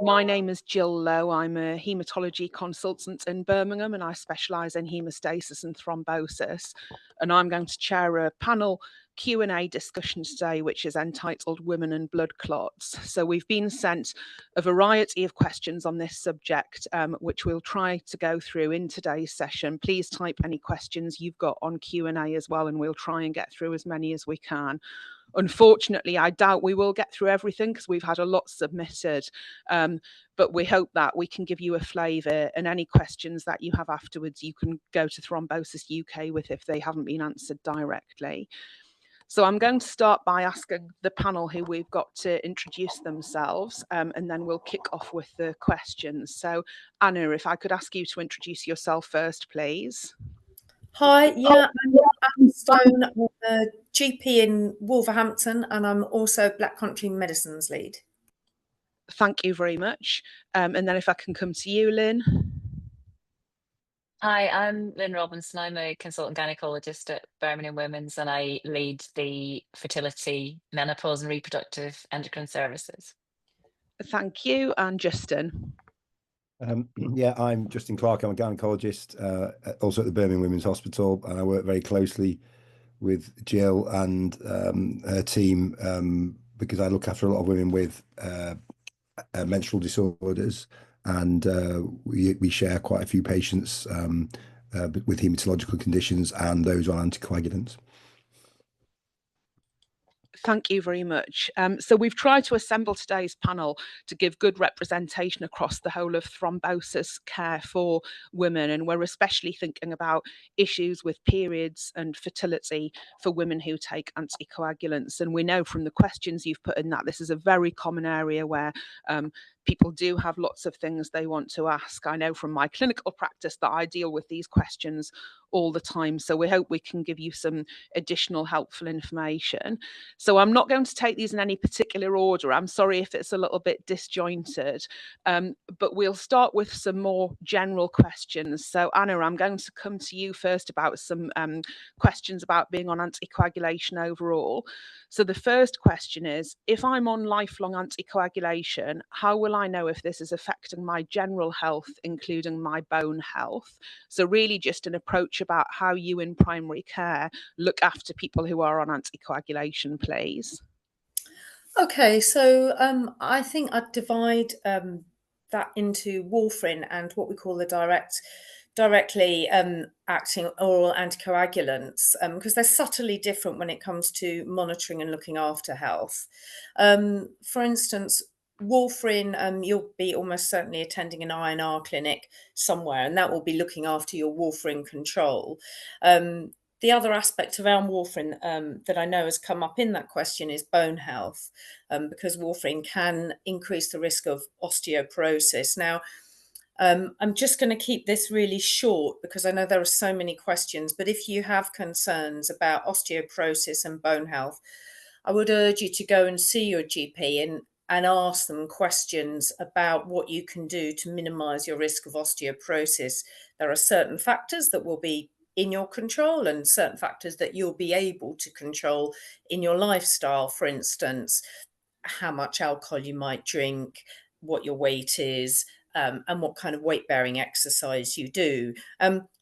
My name is Gill Lowe. I'm a haematology consultant in Birmingham and I specialise in haemostasis and thrombosis. And I'm going to chair a panel Q&A discussion today, which is entitled Women and Blood Clots. So we've been sent a variety of questions on this subject, which we'll try to go through in today's session. Please type any questions you've got on Q&A as well, and we'll try and get through as many as we can. Unfortunately, I doubt we will get through everything because we've had a lot submitted, but we hope that we can give you a flavour, and any questions that you have afterwards you can go to Thrombosis UK with if they haven't been answered directly. So I'm going to start by asking the panel who we've got to introduce themselves, and then we'll kick off with the questions. So Anna, if I could ask you to introduce yourself first, please. Hi, yeah, I'm Anne Stone. I'm a GP in Wolverhampton and I'm also Black Country Medicines lead. Thank you very much. And then if I can come to you, Lynne. Hi, I'm Lynne Robinson. I'm a consultant gynaecologist at Birmingham Women's and I lead the fertility, menopause and reproductive endocrine services. Thank you. And Justin. Yeah, I'm Justin Clark. I'm a gynaecologist, also at the Birmingham Women's Hospital, and I work very closely with Jill and her team because I look after a lot of women with menstrual disorders, and we share quite a few patients with haematological conditions and those on anticoagulants. Thank you very much. So we've tried to assemble today's panel to give good representation across the whole of thrombosis care for women, and we're especially thinking about issues with periods and fertility for women who take anticoagulants. And we know from the questions you've put in that this is a very common area where people do have lots of things they want to ask. I know from my clinical practice that I deal with these questions all the time, so we hope we can give you some additional helpful information. So I'm not going to take these in any particular order. I'm sorry if it's a little bit disjointed, but we'll start with some more general questions. So Anna, I'm going to come to you first about some questions about being on anticoagulation overall. So the first question is, if I'm on lifelong anticoagulation, how will I know if this is affecting my general health, including my bone health? So really just an approach about how you in primary care look after people who are on anticoagulation, please. Okay, so I think I'd divide that into warfarin and what we call the directly acting oral anticoagulants, because they're subtly different when it comes to monitoring and looking after health. For instance, warfarin, you'll be almost certainly attending an INR clinic somewhere, and that will be looking after your warfarin control. The other aspect around warfarin that I know has come up in that question is bone health, because warfarin can increase the risk of osteoporosis. Now, I'm just going to keep this really short because I know there are so many questions, but if you have concerns about osteoporosis and bone health, I would urge you to go and see your GP and ask them questions about what you can do to minimize your risk of osteoporosis. There are certain factors that will be in your control and certain factors that you'll be able to control in your lifestyle. For instance, how much alcohol you might drink, what your weight is, and what kind of weight-bearing exercise you do.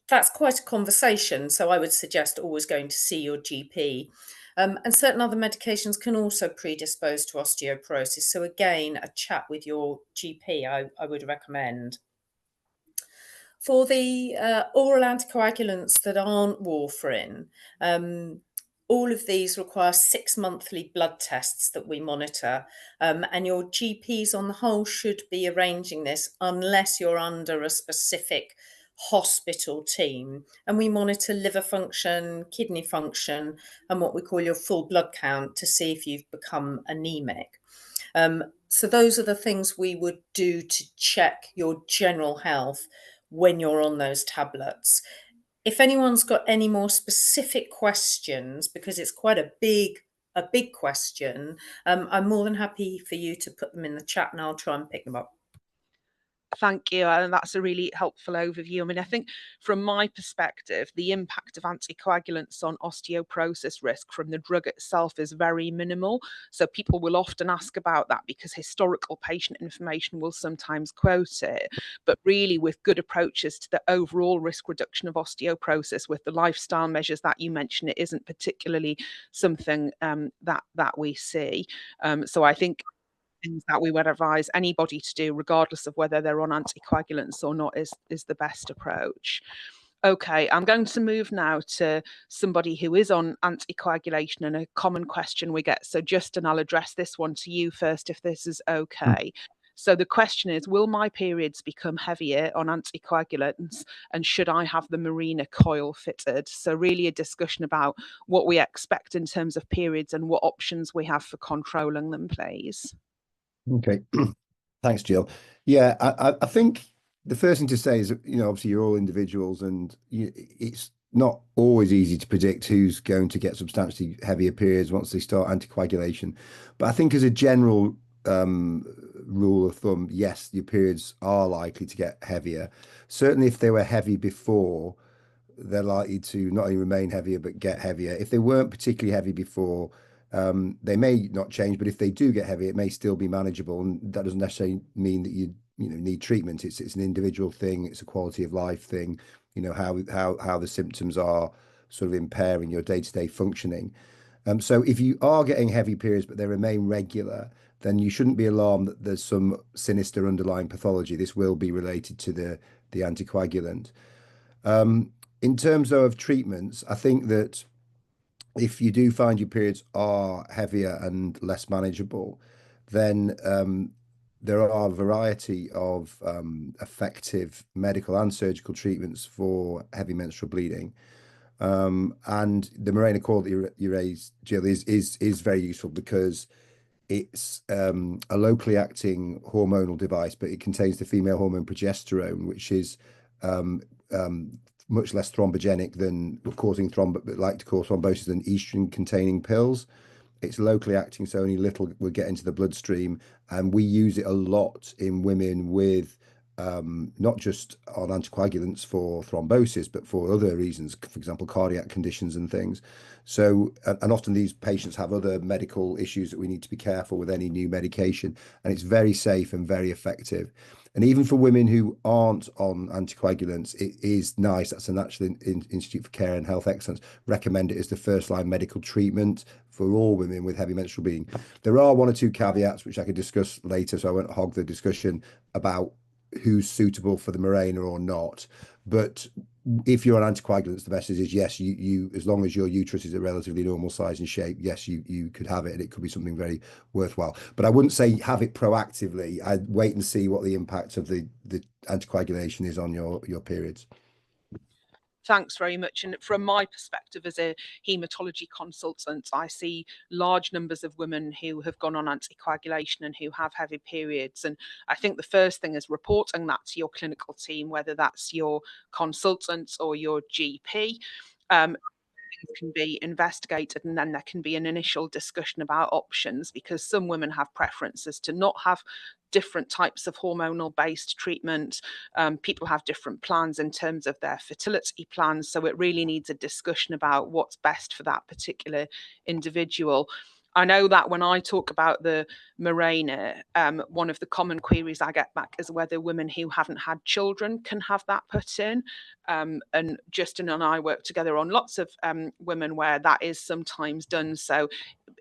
That's quite a conversation, so I would suggest always going to see your GP. And certain other medications can also predispose to osteoporosis. So again, a chat with your GP I would recommend. For the oral anticoagulants that aren't warfarin, all of these require 6 monthly blood tests that we monitor, and your GPs on the whole should be arranging this unless you're under a specific hospital team. And we monitor liver function, kidney function, and what we call your full blood count to see if you've become anemic. So those are the things we would do to check your general health when you're on those tablets. If anyone's got any more specific questions, because it's quite a big question, I'm more than happy for you to put them in the chat and I'll try and pick them up. Thank you, and that's a really helpful overview. I mean, I think from my perspective, the impact of anticoagulants on osteoporosis risk from the drug itself is very minimal. So people will often ask about that because historical patient information will sometimes quote it. But really, with good approaches to the overall risk reduction of osteoporosis with the lifestyle measures that you mentioned, it isn't particularly something that we see. So I think things that we would advise anybody to do, regardless of whether they're on anticoagulants or not, is the best approach. Okay, I'm going to move now to somebody who is on anticoagulation and a common question we get. So Justin, I'll address this one to you first, if this is okay. So the question is, will my periods become heavier on anticoagulants, and should I have the Mirena coil fitted? So really a discussion about what we expect in terms of periods and what options we have for controlling them, please. Okay, thanks, Jill. Yeah, I think the first thing to say is, obviously you're all individuals, and it's not always easy to predict who's going to get substantially heavier periods once they start anticoagulation. But I think as a general rule of thumb, yes, your periods are likely to get heavier. Certainly if they were heavy before, they're likely to not only remain heavier, but get heavier. If they weren't particularly heavy before, they may not change, but if they do get heavy, it may still be manageable. And that doesn't necessarily mean that you need treatment. It's an individual thing. It's a quality of life thing, how the symptoms are sort of impairing your day-to-day functioning. So if you are getting heavy periods, but they remain regular, then you shouldn't be alarmed that there's some sinister underlying pathology. This will be related to the anticoagulant. In terms of treatments, I think that if you do find your periods are heavier and less manageable, then there are a variety of effective medical and surgical treatments for heavy menstrual bleeding. And the Mirena coil that you raised, Jill, is very useful because it's a locally acting hormonal device, but it contains the female hormone progesterone, which is much less thrombogenic than like to cause thrombosis than estrogen containing pills. It's locally acting, so only little will get into the bloodstream, and we use it a lot in women with not just on anticoagulants for thrombosis, but for other reasons, for example, cardiac conditions and things. So, and often these patients have other medical issues that we need to be careful with any new medication, and it's very safe and very effective. And even for women who aren't on anticoagulants, it is nice. That's the National Institute for Care and Health Excellence recommend it as the first line medical treatment for all women with heavy menstrual bleeding. There are one or two caveats which I could discuss later, so I won't hog the discussion about who's suitable for the Mirena or not. But if you're on anticoagulants, the message is yes, you as long as your uterus is a relatively normal size and shape, yes, you could have it, and it could be something very worthwhile. But I wouldn't say have it proactively. I'd wait and see what the impact of the anticoagulation is on your periods. Thanks very much. And from my perspective as a haematology consultant, I see large numbers of women who have gone on anticoagulation and who have heavy periods. And I think the first thing is reporting that to your clinical team, whether that's your consultant or your GP. Can be investigated, and then there can be an initial discussion about options, because some women have preferences to not have different types of hormonal based treatment. People have different plans in terms of their fertility plans, so it really needs a discussion about what's best for that particular individual. I know that when I talk about the Mirena, one of the common queries I get back is whether women who haven't had children can have that put in. And Justin and I work together on lots of women where that is sometimes done. So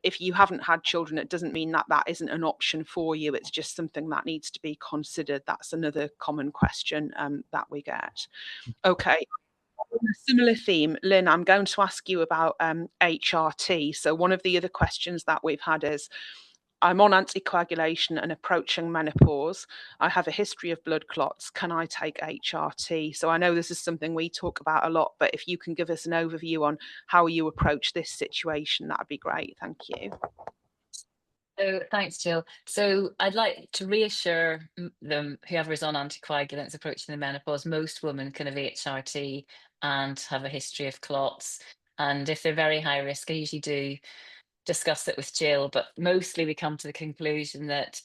if you haven't had children, it doesn't mean that that isn't an option for you. It's just something that needs to be considered. That's another common question that we get. Okay. On a similar theme, Lynne, I'm going to ask you about HRT. So one of the other questions that we've had is, I'm on anticoagulation and approaching menopause. I have a history of blood clots. Can I take HRT? So I know this is something we talk about a lot, but if you can give us an overview on how you approach this situation, that'd be great. Thank you. So thanks, Jill. So I'd like to reassure them, whoever is on anticoagulants approaching the menopause, most women can have HRT and have a history of clots. And if they're very high risk, I usually do discuss it with Jill, but mostly we come to the conclusion that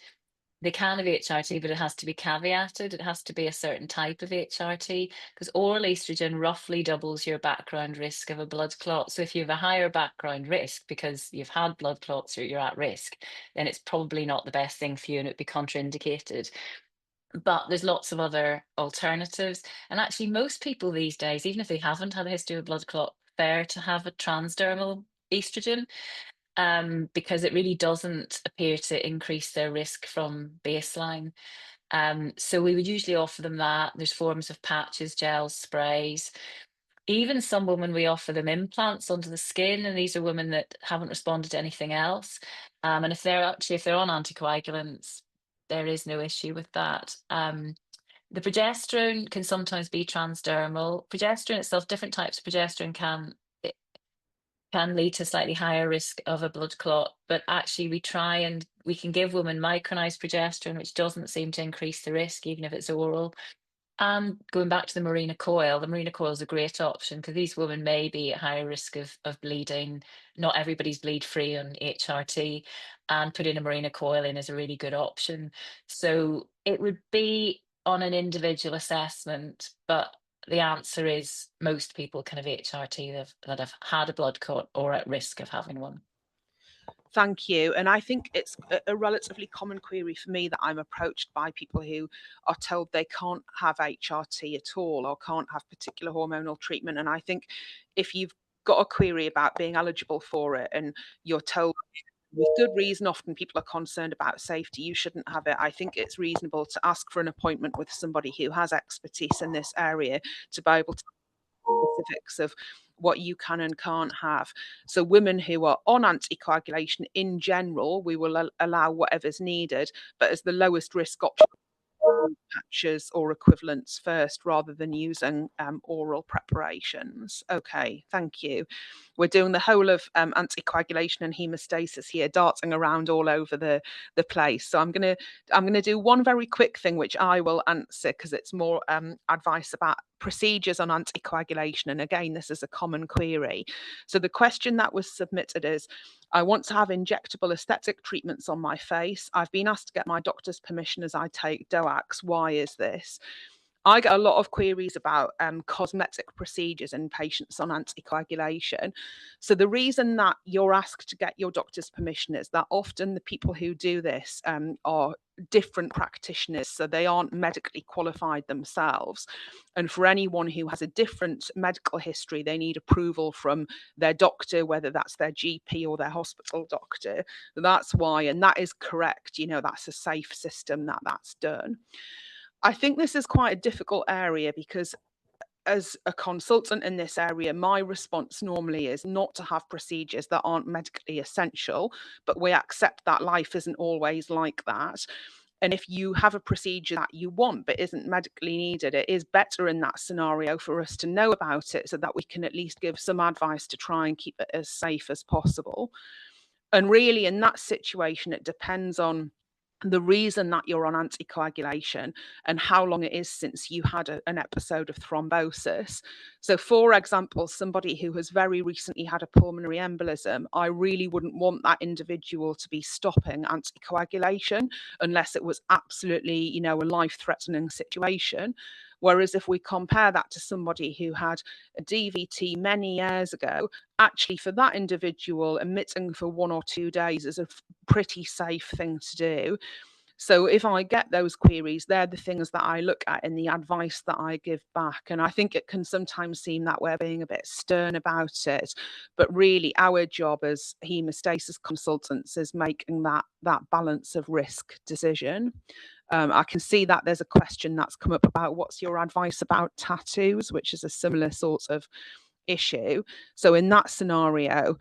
They can have HRT, but it has to be caveated. It has to be a certain type of HRT, because oral estrogen roughly doubles your background risk of a blood clot. So if you have a higher background risk because you've had blood clots or you're at risk, then it's probably not the best thing for you and it'd be contraindicated. But there's lots of other alternatives. And actually, most people these days, even if they haven't had a history of blood clot, prefer to have a transdermal estrogen, because it really doesn't appear to increase their risk from baseline. So we would usually offer them that. There's forms of patches, gels, sprays. Even some women, we offer them implants under the skin, and these are women that haven't responded to anything else. And if they're on anticoagulants, there is no issue with that. The progesterone can sometimes be transdermal. Progesterone itself, different types of progesterone can lead to slightly higher risk of a blood clot, but actually we can give women micronized progesterone, which doesn't seem to increase the risk, even if it's oral. And going back to the Mirena coil is a great option because these women may be at higher risk of bleeding. Not everybody's bleed free on HRT, and putting a Mirena coil in is a really good option. So it would be on an individual assessment, but the answer is most people can have HRT that have had a blood clot or at risk of having one. Thank you. And I think it's a relatively common query for me that I'm approached by people who are told they can't have HRT at all or can't have particular hormonal treatment. And I think if you've got a query about being eligible for it and you're told with good reason, often people are concerned about safety, you shouldn't have it. I think it's reasonable to ask for an appointment with somebody who has expertise in this area to be able to specifics of what you can and can't have. So women who are on anticoagulation in general, we will allow whatever's needed, but as the lowest risk option, patches or equivalents first rather than using oral preparations. Okay, thank you. We're doing the whole of anticoagulation and hemostasis here, darting around all over the place. So I'm gonna do one very quick thing which I will answer because it's more advice about procedures on anticoagulation. And again, this is a common query. So the question that was submitted is, I want to have injectable aesthetic treatments on my face. I've been asked to get my doctor's permission as I take DOACs. Why is this? I get a lot of queries about cosmetic procedures in patients on anticoagulation. So the reason that you're asked to get your doctor's permission is that often the people who do this are different practitioners, so they aren't medically qualified themselves. And for anyone who has a different medical history, they need approval from their doctor, whether that's their GP or their hospital doctor. That's why, and that is correct, you know, that's a safe system that's done. I think this is quite a difficult area because as a consultant in this area, my response normally is not to have procedures that aren't medically essential, but we accept that life isn't always like that. And if you have a procedure that you want but isn't medically needed, it is better in that scenario for us to know about it so that we can at least give some advice to try and keep it as safe as possible. And really, in that situation, it depends on the reason that you're on anticoagulation and how long it is since you had an episode of thrombosis. So, for example, somebody who has very recently had a pulmonary embolism, I really wouldn't want that individual to be stopping anticoagulation unless it was absolutely, you know, a life-threatening situation. Whereas if we compare that to somebody who had a DVT many years ago, actually for that individual, emitting for 1 or 2 days is a pretty safe thing to do. So if I get those queries, they're the things that I look at in the advice that I give back. And I think it can sometimes seem that we're being a bit stern about it, but really our job as hemostasis consultants is making that balance of risk decision. I can see that there's a question that's come up about what's your advice about tattoos, which is a similar sort of issue. So in that scenario,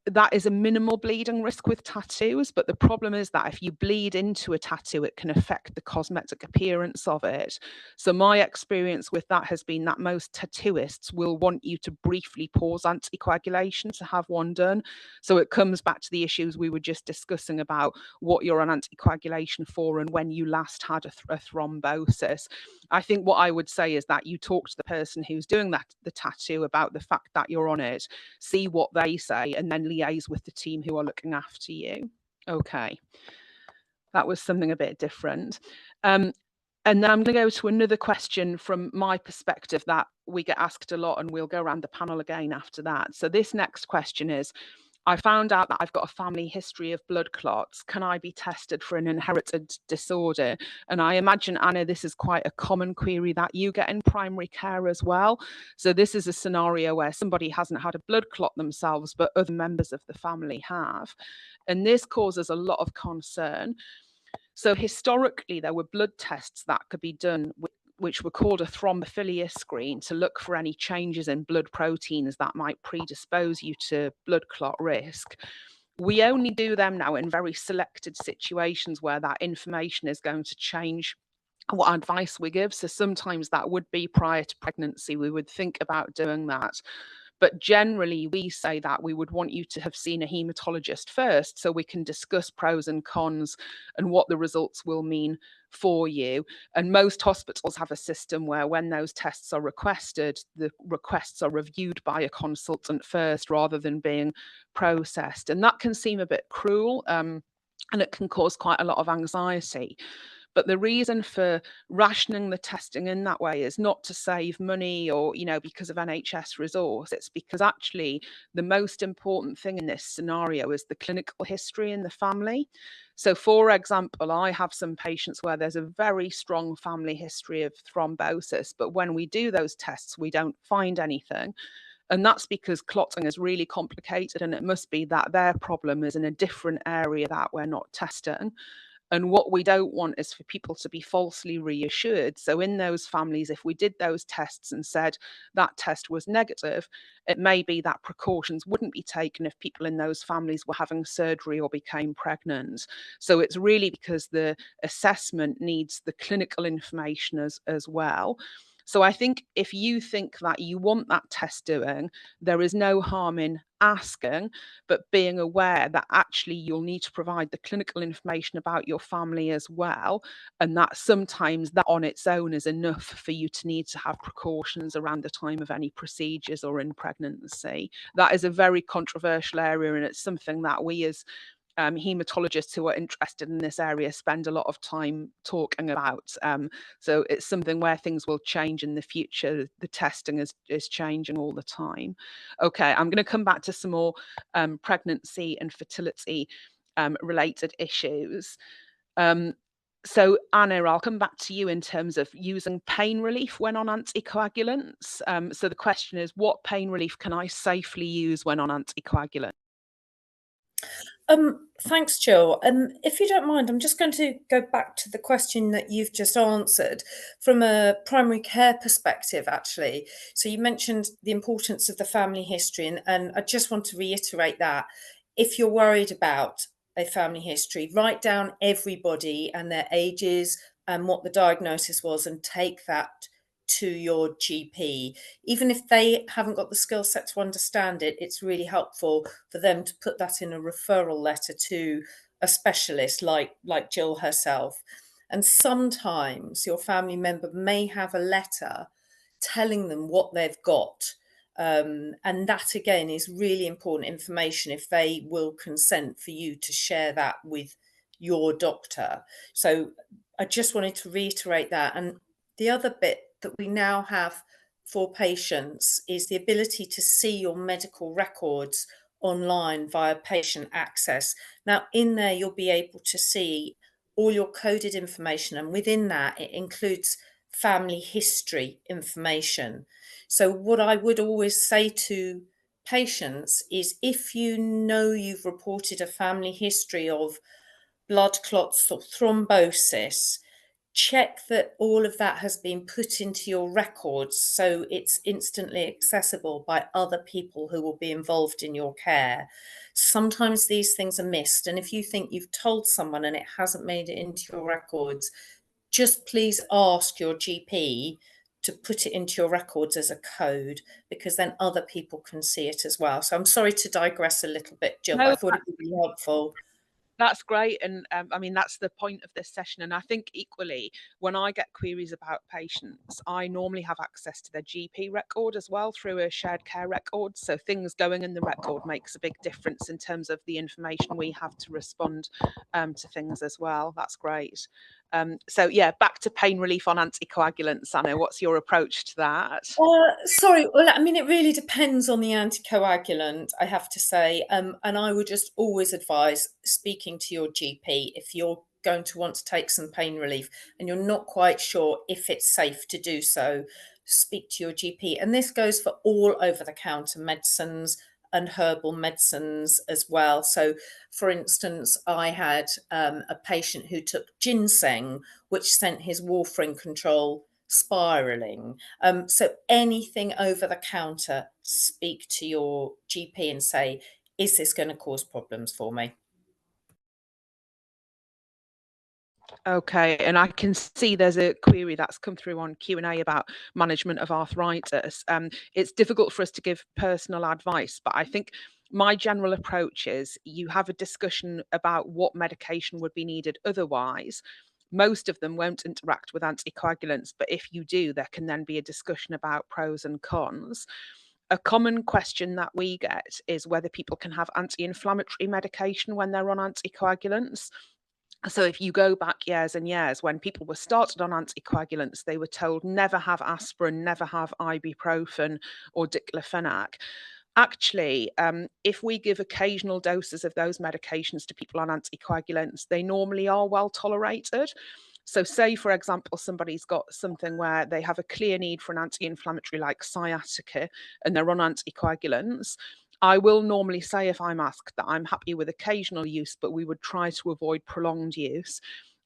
that is a minimal bleeding risk with tattoos, but the problem is that if you bleed into a tattoo, it can affect the cosmetic appearance of it. So my experience with that has been that most tattooists will want you to briefly pause anticoagulation to have one done. So it comes back to the issues we were just discussing about what you're on anticoagulation for and when you last had a thrombosis. I think what I would say is that you talk to the person who's doing the tattoo about the fact that you're on it, see what they say, and then liaise with the team who are looking after you. Okay. that was something a bit different. And then I'm going to go to another question from my perspective that we get asked a lot, and we'll go around the panel again after that. So this next question is, I found out that I've got a family history of blood clots. Can I be tested for an inherited disorder? And I imagine, Anna, this is quite a common query that you get in primary care as well. So this is a scenario where somebody hasn't had a blood clot themselves, but other members of the family have. And this causes a lot of concern. So historically, there were blood tests that could be done, which were called a thrombophilia screen, to look for any changes in blood proteins that might predispose you to blood clot risk. We only do them now in very selected situations where that information is going to change what advice we give. So sometimes that would be prior to pregnancy. We would think about doing that. But generally, we say that we would want you to have seen a haematologist first so we can discuss pros and cons and what the results will mean for you. And most hospitals have a system where when those tests are requested, the requests are reviewed by a consultant first rather than being processed. And that can seem a bit cruel, and it can cause quite a lot of anxiety. But the reason for rationing the testing in that way is not to save money or, because of NHS resource. It's because actually the most important thing in this scenario is the clinical history in the family. So, for example, I have some patients where there's a very strong family history of thrombosis, but when we do those tests, we don't find anything. And that's because clotting is really complicated, and it must be that their problem is in a different area that we're not testing. And what we don't want is for people to be falsely reassured. So in those families, if we did those tests and said that test was negative, it may be that precautions wouldn't be taken if people in those families were having surgery or became pregnant. So it's really because the assessment needs the clinical information as well. So I think if you think that you want that test doing, there is no harm in asking, but being aware that actually you'll need to provide the clinical information about your family as well. And that sometimes that on its own is enough for you to need to have precautions around the time of any procedures or in pregnancy. That is a very controversial area, and it's something that we as haematologists who are interested in this area spend a lot of time talking about. So it's something where things will change in the future. The testing is changing all the time. Okay, I'm going to come back to some more pregnancy and fertility related issues. So Anna, I'll come back to you in terms of using pain relief when on anticoagulants. So the question is, what pain relief can I safely use when on anticoagulants? Thanks, Jill. If you don't mind, I'm just going to go back to the question that you've just answered from a primary care perspective, actually. So you mentioned the importance of the family history, and I just want to reiterate that. If you're worried about a family history, write down everybody and their ages and what the diagnosis was, and take that to your GP. Even if they haven't got the skill set to understand it, it's really helpful for them to put that in a referral letter to a specialist like Jill herself. And sometimes your family member may have a letter telling them what they've got. And that again is really important information if they will consent for you to share that with your doctor. So I just wanted to reiterate that. And the other bit that we now have for patients is the ability to see your medical records online via patient access. Now, in there, you'll be able to see all your coded information, and within that, it includes family history information. So what I would always say to patients is, if you know you've reported a family history of blood clots or thrombosis, check that all of that has been put into your records so it's instantly accessible by other people who will be involved in your care. Sometimes these things are missed, and if you think you've told someone and it hasn't made it into your records, just please ask your GP to put it into your records as a code, because then other people can see it as well. So I'm sorry to digress a little bit, Jill, but I thought it would be helpful. That's great. And I mean, that's the point of this session. And I think equally, when I get queries about patients, I normally have access to their GP record as well through a shared care record. So things going in the record makes a big difference in terms of the information we have to respond to things as well. That's great. So yeah, back to pain relief on anticoagulants. Anna, what's your approach to that? Sorry, well, I mean, it really depends on the anticoagulant, I have to say. And I would just always advise speaking to your GP if you're going to want to take some pain relief and you're not quite sure if it's safe to do so, speak to your GP. And this goes for all over-the-counter medicines and herbal medicines as well. So, for instance, I had a patient who took ginseng, which sent his warfarin control spiraling. So anything over the counter, speak to your GP and say, is this going to cause problems for me? Okay, and I can see there's a query that's come through on Q&A about management of arthritis. It's difficult for us to give personal advice, but I think my general approach is you have a discussion about what medication would be needed otherwise. Most of them won't interact with anticoagulants, but if you do, there can then be a discussion about pros and cons. A common question that we get is whether people can have anti-inflammatory medication when they're on anticoagulants. So if you go back years and years, when people were started on anticoagulants, they were told never have aspirin, never have ibuprofen or diclofenac. Actually, if we give occasional doses of those medications to people on anticoagulants, they normally are well tolerated. So say, for example, somebody's got something where they have a clear need for an anti-inflammatory like sciatica and they're on anticoagulants. I will normally say, if I'm asked, that I'm happy with occasional use, but we would try to avoid prolonged use.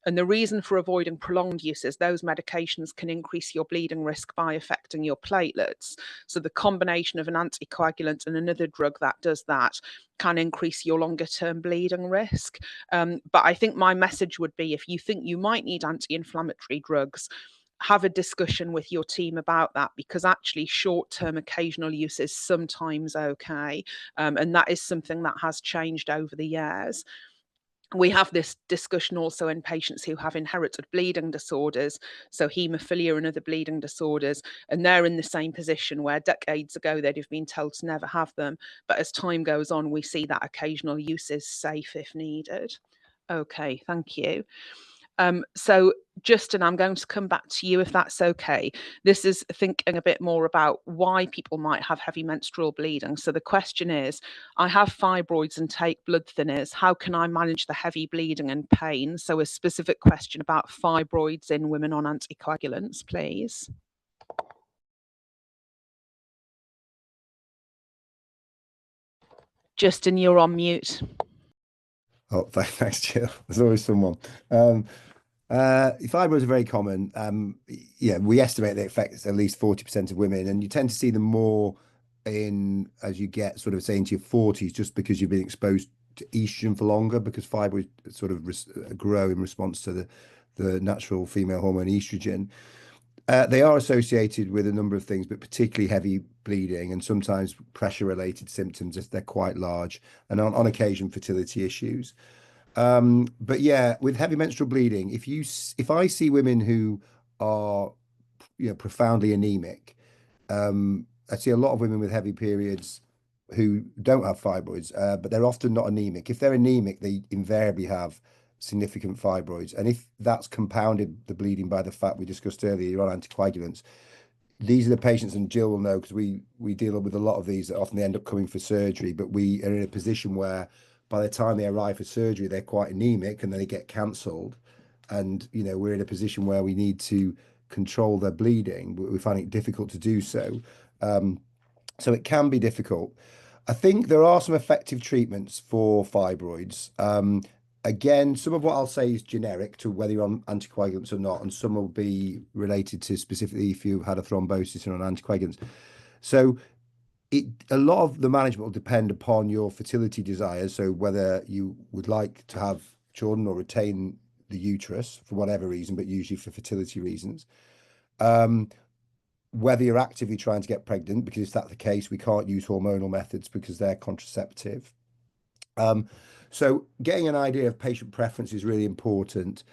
And the reason for avoiding prolonged use is those medications can increase your bleeding risk by affecting your platelets. So the combination of an anticoagulant and another drug that does that can increase your longer term bleeding risk. But I think my message would be, if you think you might need anti-inflammatory drugs, have a discussion with your team about that, because actually short-term occasional use is sometimes okay. And that is something that has changed over the years. We have this discussion also in patients who have inherited bleeding disorders, so haemophilia and other bleeding disorders, and they're in the same position where decades ago they'd have been told to never have them. But as time goes on, we see that occasional use is safe if needed. Okay, thank you. So Justin, I'm going to come back to you if that's okay. This is thinking a bit more about why people might have heavy menstrual bleeding. So the question is, I have fibroids and take blood thinners. How can I manage the heavy bleeding and pain? So a specific question about fibroids in women on anticoagulants, please. Justin, you're on mute. Oh, thanks, Jill. There's always someone. Fibroids are very common. Yeah, we estimate they affect at least 40% of women, and you tend to see them more in as you get sort of say into your 40s, just because you've been exposed to estrogen for longer, because fibroids sort of grow in response to the natural female hormone estrogen. They are associated with a number of things, but particularly heavy bleeding and sometimes pressure-related symptoms if they're quite large, and on occasion fertility issues. But yeah, with heavy menstrual bleeding, if I see women who are, profoundly anemic, I see a lot of women with heavy periods who don't have fibroids, but they're often not anemic. If they're anemic, they invariably have significant fibroids. And if that's compounded, the bleeding, by the fact we discussed earlier, you're on anticoagulants, these are the patients, and Jill will know because we deal with a lot of these that often they end up coming for surgery, but we are in a position where by the time they arrive for surgery, they're quite anemic and then they get cancelled. And, we're in a position where we need to control their bleeding, but we find it difficult to do so. So it can be difficult. I think there are some effective treatments for fibroids. Again, some of what I'll say is generic to whether you're on anticoagulants or not, and some will be related to specifically if you've had a thrombosis and on anticoagulants. So a lot of the management will depend upon your fertility desires. So whether you would like to have children or retain the uterus for whatever reason, but usually for fertility reasons. Whether you're actively trying to get pregnant, because if that's the case, we can't use hormonal methods because they're contraceptive. So getting an idea of patient preference is really important.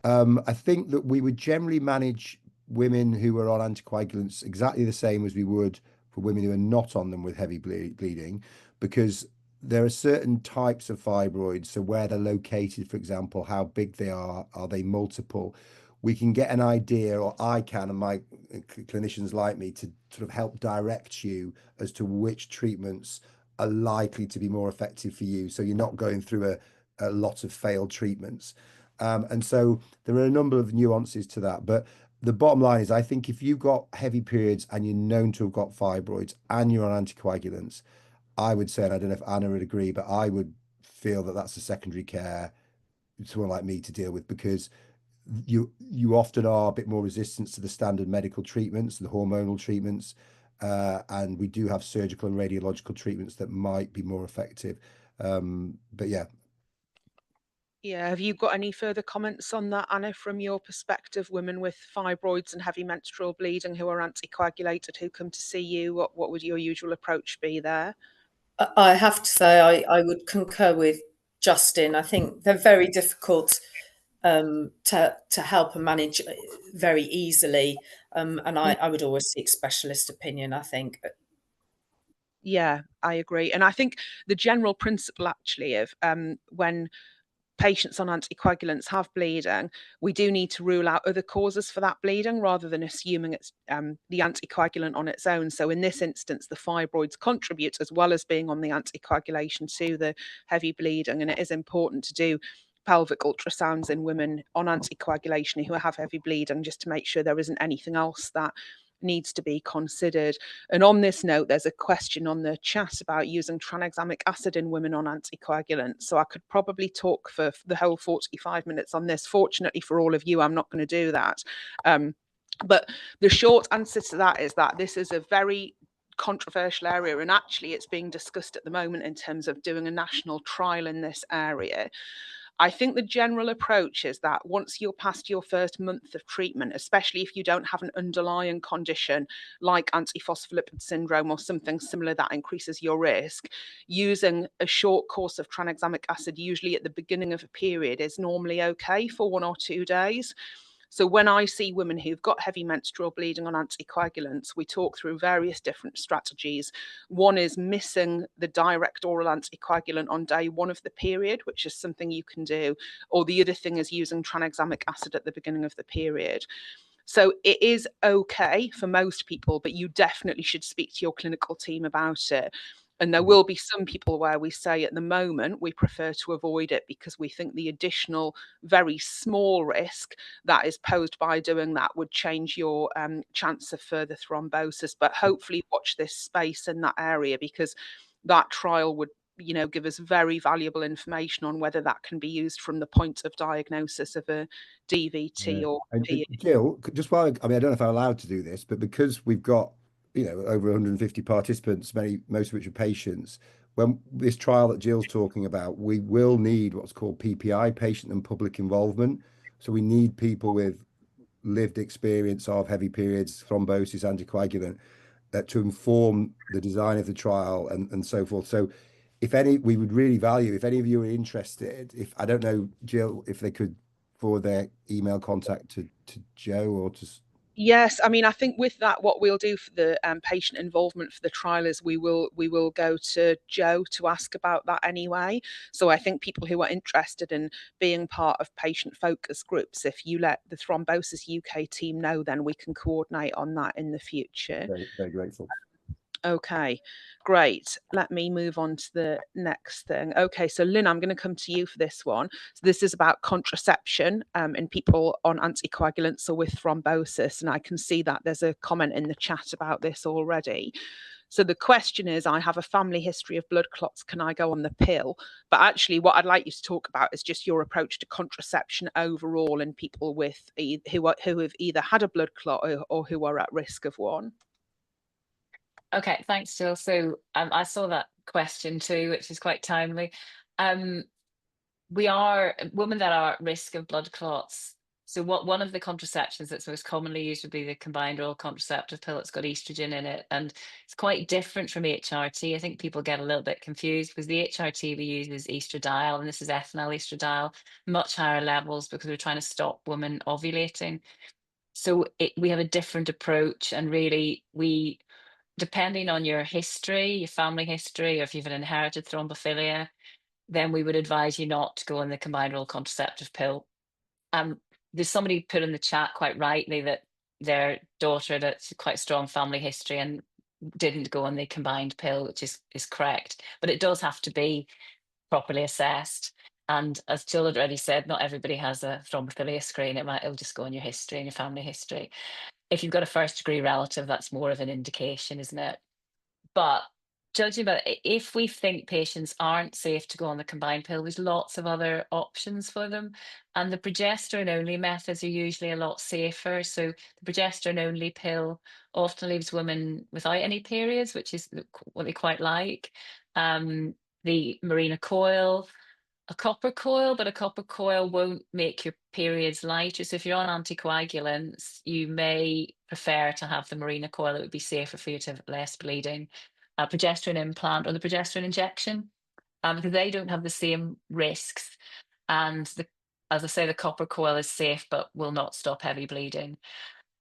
I think that we would generally manage women who are on anticoagulants exactly the same as we would for women who are not on them with heavy bleeding, because there are certain types of fibroids. So where they're located, for example, how big they are they multiple? We can get an idea, or I can, and my clinicians like me, to sort of help direct you as to which treatments are likely to be more effective for you. So you're not going through a lot of failed treatments. And so there are a number of nuances to that. But the bottom line is, I think if you've got heavy periods and you're known to have got fibroids and you're on anticoagulants, I would say, and I don't know if Anna would agree, but I would feel that that's a secondary care, someone like me to deal with, because you often are a bit more resistant to the standard medical treatments, the hormonal treatments, and we do have surgical and radiological treatments that might be more effective. But yeah. Yeah, have you got any further comments on that, Anna, from your perspective? Women with fibroids and heavy menstrual bleeding who are anticoagulated, who come to see you, what would your usual approach be there? I have to say I would concur with Justin. I think they're very difficult to help and manage very easily, and I would always seek specialist opinion, I think. Yeah, I agree. And I think the general principle actually of when patients on anticoagulants have bleeding, we do need to rule out other causes for that bleeding rather than assuming it's the anticoagulant on its own. So in this instance, the fibroids contribute as well as being on the anticoagulation to the heavy bleeding. And it is important to do pelvic ultrasounds in women on anticoagulation who have heavy bleeding just to make sure there isn't anything else that needs to be considered. And on this note, there's a question on the chat about using tranexamic acid in women on anticoagulants. So I could probably talk for the whole 45 minutes on this. Fortunately for all of you, I'm not going to do that. But the short answer to that is that this is a very controversial area, and actually it's being discussed at the moment in terms of doing a national trial in this area. I think the general approach is that once you're past your first month of treatment, especially if you don't have an underlying condition like antiphospholipid syndrome or something similar that increases your risk, using a short course of tranexamic acid, usually at the beginning of a period, is normally okay for 1 or 2 days. So when I see women who've got heavy menstrual bleeding on anticoagulants, we talk through various different strategies. One is missing the direct oral anticoagulant on day 1 of the period, which is something you can do. Or the other thing is using tranexamic acid at the beginning of the period. So it is okay for most people, but you definitely should speak to your clinical team about it. And there will be some people where we say at the moment we prefer to avoid it because we think the additional very small risk that is posed by doing that would change your chance of further thrombosis. But hopefully watch this space in that area, because that trial would give us very valuable information on whether that can be used from the point of diagnosis of a DVT or PE. Jill, just while I mean, I don't know if I'm allowed to do this, but because we've got over 150 participants, most of which are patients, when this trial that Jill's talking about, we will need what's called PPI, patient and public involvement. So we need people with lived experience of heavy periods, thrombosis, anticoagulant, to inform the design of the trial and so forth. So we would really value if any of you are interested. If I don't know, Jill, if they could forward their email contact to Joe or to. Yes, I mean, I think with that, what we'll do for the patient involvement for the trial is we will go to Joe to ask about that anyway. So I think people who are interested in being part of patient focus groups, if you let the Thrombosis UK team know, then we can coordinate on that in the future. Very, very grateful. Okay, great. Let me move on to the next thing. Okay, so Lynne, I'm going to come to you for this one. So this is about contraception in people on anticoagulants or with thrombosis. And I can see that there's a comment in the chat about this already. So the question is, I have a family history of blood clots. Can I go on the pill? But actually, what I'd like you to talk about is just your approach to contraception overall in people with who have either had a blood clot or who are at risk of one. Okay, thanks, Jill. So I saw that question too, which is quite timely. We are women that are at risk of blood clots So one of the contraceptions that's most commonly used would be the combined oral contraceptive pill. It's got estrogen in it, and it's quite different from HRT. I think people get a little bit confused because the HRT we use is estradiol, and this is ethinyl estradiol, much higher levels because we're trying to stop women ovulating. So we have a different approach, and really we, depending on your history, your family history, or if you've an inherited thrombophilia, then we would advise you not to go on the combined oral contraceptive pill. There's somebody put in the chat quite rightly that their daughter had a quite strong family history and didn't go on the combined pill, which is correct, but it does have to be properly assessed. And as Jill had already said, not everybody has a thrombophilia screen. It'll just go on your history and your family history. If you've got a first degree relative, that's more of an indication, isn't it? But judging by if we think patients aren't safe to go on the combined pill, there's lots of other options for them. And the progesterone only methods are usually a lot safer. So the progesterone only pill often leaves women without any periods, which is what they quite like. The Mirena coil, a copper coil, but a copper coil won't make your periods lighter. So if you're on anticoagulants, you may prefer to have the Mirena coil. It would be safer for you to have less bleeding. A progesterone implant or the progesterone injection, because they don't have the same risks. And as I say, the copper coil is safe, but will not stop heavy bleeding.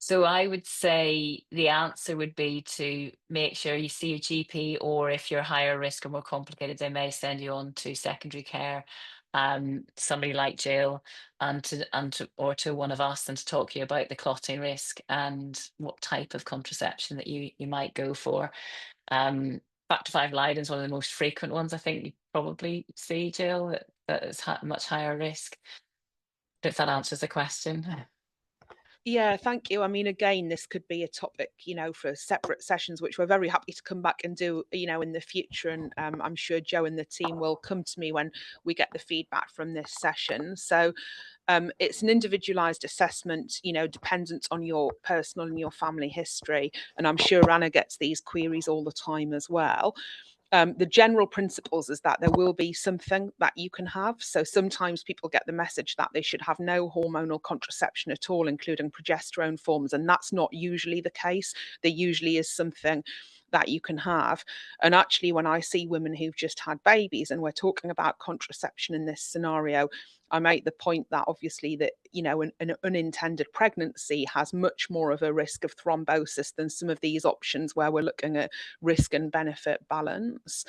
So I would say the answer would be to make sure you see your GP, or if you're higher risk or more complicated, they may send you on to secondary care, somebody like Jill, or to one of us, and to talk to you about the clotting risk and what type of contraception that you might go for. Factor V Leiden is one of the most frequent ones I think you probably see, Jill, that is much higher risk. If that answers the question. Yeah, thank you. I mean, again, this could be a topic, for separate sessions, which we're very happy to come back and do, in the future. And I'm sure Joe and the team will come to me when we get the feedback from this session. So it's an individualized assessment, dependent on your personal and your family history. And I'm sure Anna gets these queries all the time as well. The general principles is that there will be something that you can have. So sometimes people get the message that they should have no hormonal contraception at all, including progesterone forms, and that's not usually the case. There usually is something that you can have. And actually, when I see women who've just had babies and we're talking about contraception in this scenario, I make the point that obviously that, an unintended pregnancy has much more of a risk of thrombosis than some of these options where we're looking at risk and benefit balance.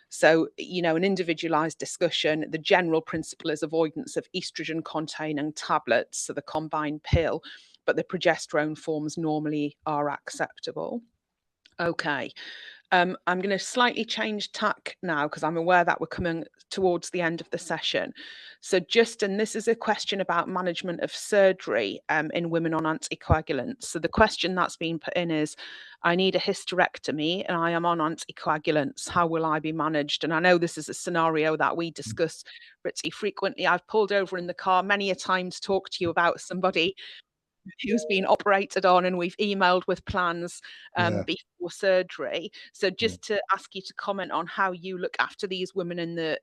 So, an individualized discussion, the general principle is avoidance of estrogen containing tablets, so the combined pill, but the progesterone forms normally are acceptable. Okay. I'm going to slightly change tack now because I'm aware that we're coming towards the end of the session. So Justin, this is a question about management of surgery in women on anticoagulants. So the question that's been put in is, I need a hysterectomy and I am on anticoagulants. How will I be managed? And I know this is a scenario that we discuss pretty frequently. I've pulled over in the car many a time to talk to you about somebody who's been operated on, and we've emailed with plans before surgery. So just to ask you to comment on how you look after these women in the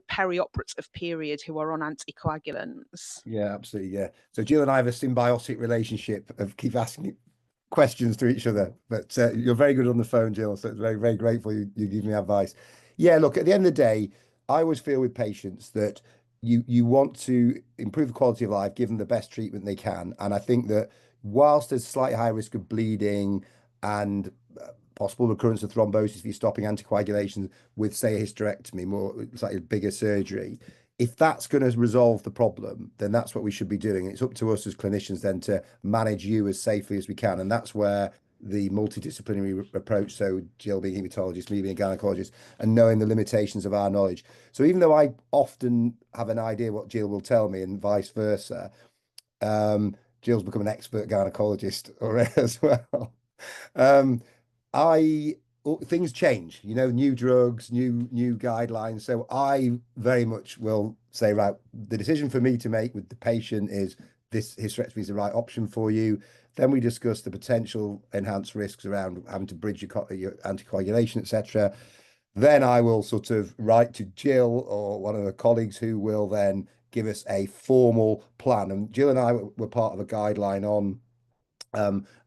perioperative period who are on anticoagulants. Yeah, absolutely. Yeah. So Jill and I have a symbiotic relationship of keep asking questions to each other, but you're very good on the phone, Jill. So it's very, very grateful you give me advice. Yeah, look, at the end of the day, I always feel with patients that you want to improve the quality of life, give them the best treatment they can. And I think that whilst there's slightly high risk of bleeding and possible recurrence of thrombosis if you're stopping anticoagulation with, say, a hysterectomy, more slightly bigger surgery, if that's going to resolve the problem, then that's what we should be doing. It's up to us as clinicians then to manage you as safely as we can. And that's where the multidisciplinary approach, so Jill being a hematologist, me being a gynecologist, and knowing the limitations of our knowledge. So even though I often have an idea what Jill will tell me and vice versa, Jill's become an expert gynecologist already as well. Things change, new drugs, new guidelines. So I very much will say, right, the decision for me to make with the patient is this hysterectomy is the right option for you. Then we discuss the potential enhanced risks around having to bridge your anticoagulation, etc. Then I will sort of write to Jill or one of the colleagues who will then give us a formal plan. And Jill and I were part of a guideline on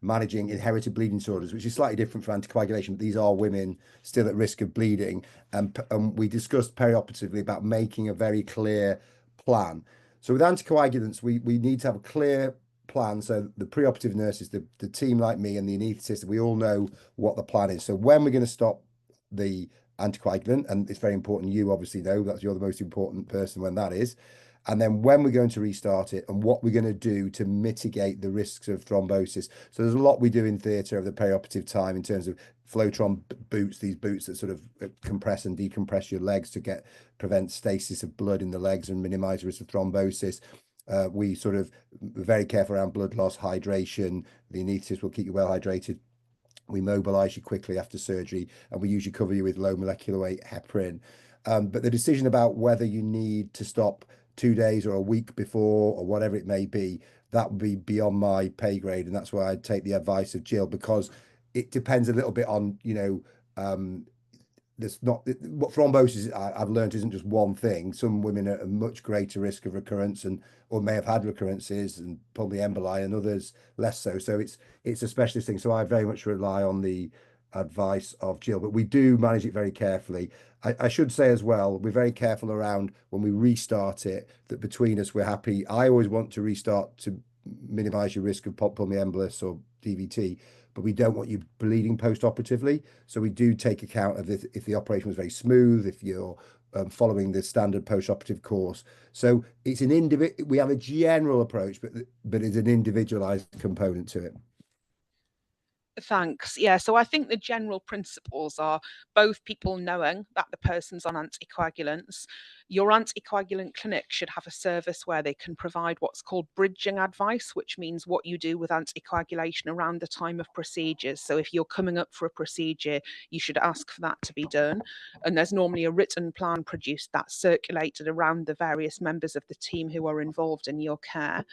managing inherited bleeding disorders, which is slightly different from anticoagulation, but these are women still at risk of bleeding. And we discussed perioperatively about making a very clear plan. So with anticoagulants, we need to have a clear plan. So the preoperative nurses, the team like me and the anaesthetist, we all know what the plan is. So when we're going to stop the anticoagulant, and it's very important, you obviously know that you're the most important person when that is, and then when we're going to restart it and what we're going to do to mitigate the risks of thrombosis. So there's a lot we do in theatre over the perioperative time in terms of Flowtron boots, these boots that sort of compress and decompress your legs to prevent stasis of blood in the legs and minimize the risk of thrombosis. We sort of very careful around blood loss, hydration. The anaesthetist will keep you well hydrated. We mobilize you quickly after surgery, and we usually cover you with low molecular weight heparin. But the decision about whether you need to stop 2 days or a week before or whatever it may be, that would be beyond my pay grade. And that's why I'd take the advice of Jill, because it depends a little bit on, there's not what thrombosis I've learned isn't just one thing. Some women are at a much greater risk of recurrence or may have had recurrences and pulmonary emboli, and others less so. So it's a specialist thing. So I very much rely on the advice of Jill, but we do manage it very carefully. I should say as well, we're very careful around when we restart it, that between us, we're happy. I always want to restart to minimize your risk of pulmonary embolus or DVT, but we don't want you bleeding post-operatively. So we do take account of this, if the operation was very smooth, if you're following the standard post-operative course. So it's an we have a general approach, but it's an individualized component to it. Thanks. Yeah, so I think the general principles are both people knowing that the person's on anticoagulants. Your anticoagulant clinic should have a service where they can provide what's called bridging advice, which means what you do with anticoagulation around the time of procedures. So if you're coming up for a procedure, you should ask for that to be done. And there's normally a written plan produced that's circulated around the various members of the team who are involved in your care.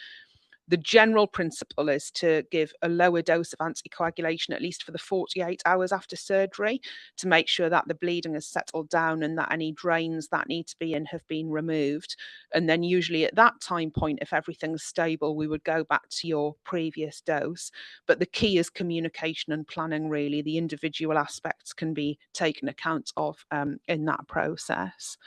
The general principle is to give a lower dose of anticoagulation, at least for the 48 hours after surgery, to make sure that the bleeding has settled down and that any drains that need to be in have been removed. And then usually at that time point, if everything's stable, we would go back to your previous dose. But the key is communication and planning, really. The individual aspects can be taken account of in that process.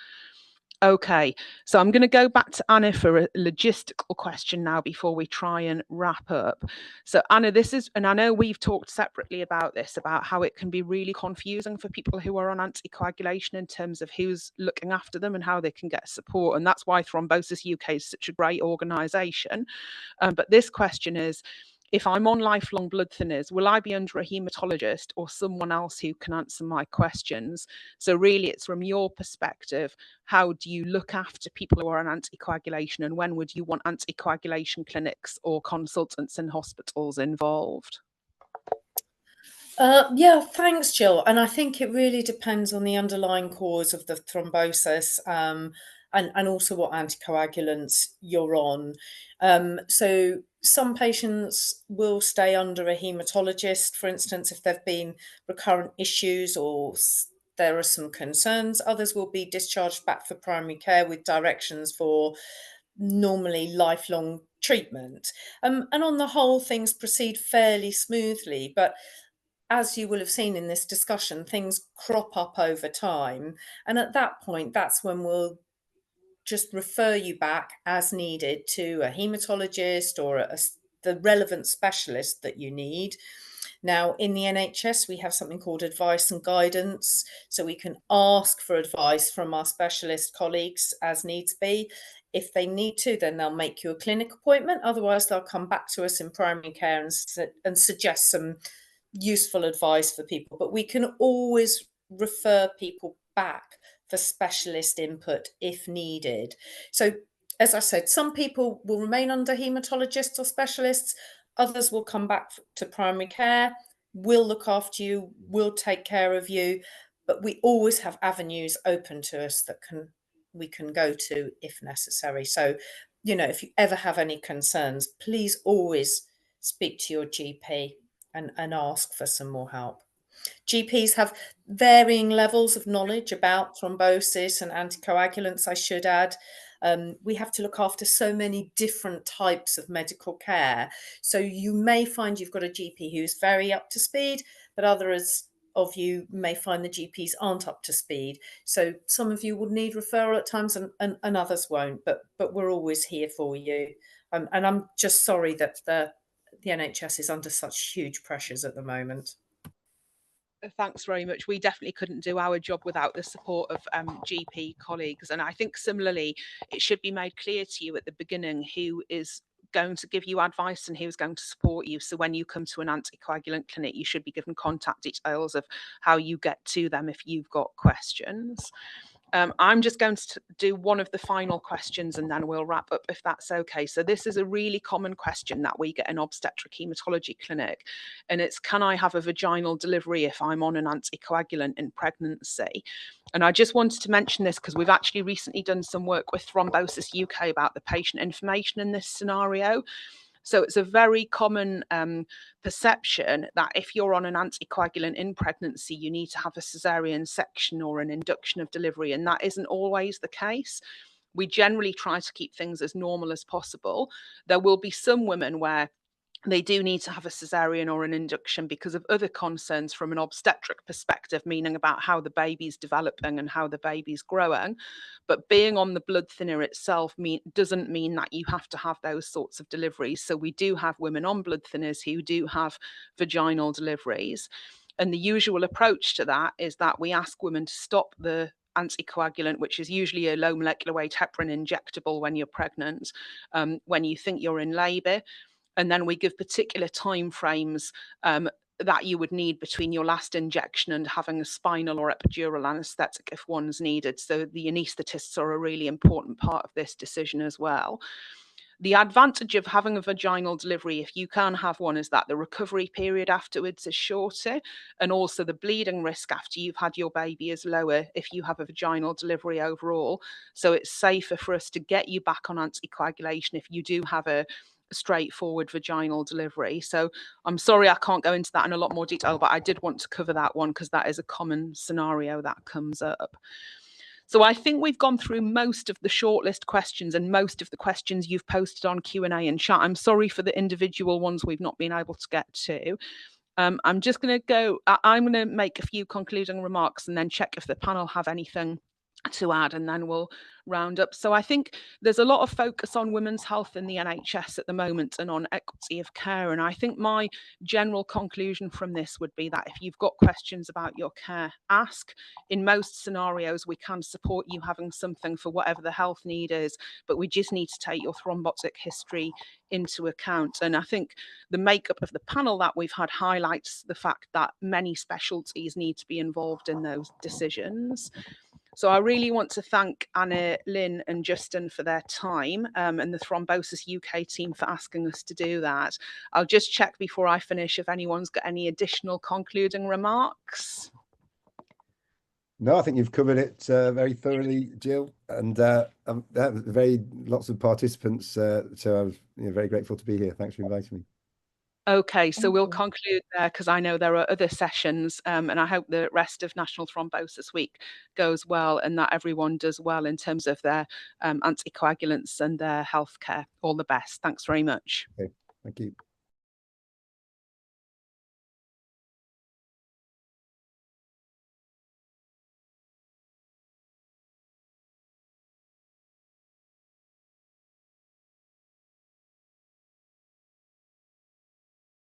Okay, so I'm going to go back to Anna for a logistical question now before we try and wrap up. So Anna, and I know we've talked separately about this, about how it can be really confusing for people who are on anticoagulation in terms of who's looking after them and how they can get support. And that's why Thrombosis UK is such a great organisation. But this question is, if I'm on lifelong blood thinners, will I be under a haematologist or someone else who can answer my questions? So really, it's from your perspective, how do you look after people who are on anticoagulation, and when would you want anticoagulation clinics or consultants in hospitals involved? Yeah, thanks, Jill. And I think it really depends on the underlying cause of the thrombosis, and also what anticoagulants you're on. So some patients will stay under a haematologist, for instance, if there've been recurrent issues or there are some concerns. Others will be discharged back for primary care with directions for normally lifelong treatment. And on the whole, things proceed fairly smoothly. But as you will have seen in this discussion, things crop up over time. And at that point, that's when we'll just refer you back as needed to a haematologist or the relevant specialist that you need. Now, in the NHS, we have something called advice and guidance. So we can ask for advice from our specialist colleagues as needs be. If they need to, then they'll make you a clinic appointment. Otherwise, they'll come back to us in primary care and suggest some useful advice for people. But we can always refer people back for specialist input if needed. So, as I said, some people will remain under haematologists or specialists. Others will come back to primary care. We'll look after you. We'll take care of you. But we always have avenues open to us that we can go to if necessary. So, if you ever have any concerns, please always speak to your GP and ask for some more help. GPs have varying levels of knowledge about thrombosis and anticoagulants, I should add. We have to look after so many different types of medical care. So you may find you've got a GP who's very up to speed, but others of you may find the GPs aren't up to speed. So some of you will need referral at times and others won't, but we're always here for you. And I'm just sorry that the NHS is under such huge pressures at the moment. Thanks very much. We definitely couldn't do our job without the support of GP colleagues. And I think similarly, it should be made clear to you at the beginning who is going to give you advice and who's going to support you. So when you come to an anticoagulant clinic, you should be given contact details of how you get to them if you've got questions. I'm just going to do one of the final questions and then we'll wrap up if that's okay. So this is a really common question that we get in obstetric haematology clinic, and it's, can I have a vaginal delivery if I'm on an anticoagulant in pregnancy? And I just wanted to mention this because we've actually recently done some work with Thrombosis UK about the patient information in this scenario. So it's a very common perception that if you're on an anticoagulant in pregnancy, you need to have a cesarean section or an induction of delivery, and that isn't always the case. We generally try to keep things as normal as possible. There will be some women where they do need to have a cesarean or an induction because of other concerns from an obstetric perspective, meaning about how the baby's developing and how the baby's growing. But being on the blood thinner itself doesn't mean that you have to have those sorts of deliveries. So we do have women on blood thinners who do have vaginal deliveries. And the usual approach to that is that we ask women to stop the anticoagulant, which is usually a low molecular weight heparin injectable when you're pregnant, when you think you're in labour. And then we give particular time frames that you would need between your last injection and having a spinal or epidural anaesthetic if one's needed. So the anaesthetists are a really important part of this decision as well. The advantage of having a vaginal delivery, if you can have one, is that the recovery period afterwards is shorter, and also the bleeding risk after you've had your baby is lower if you have a vaginal delivery overall. So it's safer for us to get you back on anticoagulation if you do have a straightforward vaginal delivery. So I'm sorry I can't go into that in a lot more detail, but I did want to cover that one because that is a common scenario that comes up. So I think we've gone through most of the shortlist questions and most of the questions you've posted on Q&A and chat. I'm sorry for the individual ones we've not been able to get to. I'm just going to go, I'm going to make a few concluding remarks and then check if the panel have anything to add, and then we'll round up. So I think there's a lot of focus on women's health in the NHS at the moment and on equity of care. And I think my general conclusion from this would be that if you've got questions about your care, ask. In most scenarios, we can support you having something for whatever the health need is, but we just need to take your thrombotic history into account. And I think the makeup of the panel that we've had highlights the fact that many specialties need to be involved in those decisions. So I really want to thank Anna, Lynne and Justin for their time, and the Thrombosis UK team for asking us to do that. I'll just check before I finish if anyone's got any additional concluding remarks. No, I think you've covered it very thoroughly, Gill, and lots of participants. So I was very grateful to be here. Thanks for inviting me. Okay, so we'll conclude there because I know there are other sessions, and I hope the rest of National Thrombosis Week goes well and that everyone does well in terms of their anticoagulants and their healthcare. All the best. Thanks very much. Okay, thank you.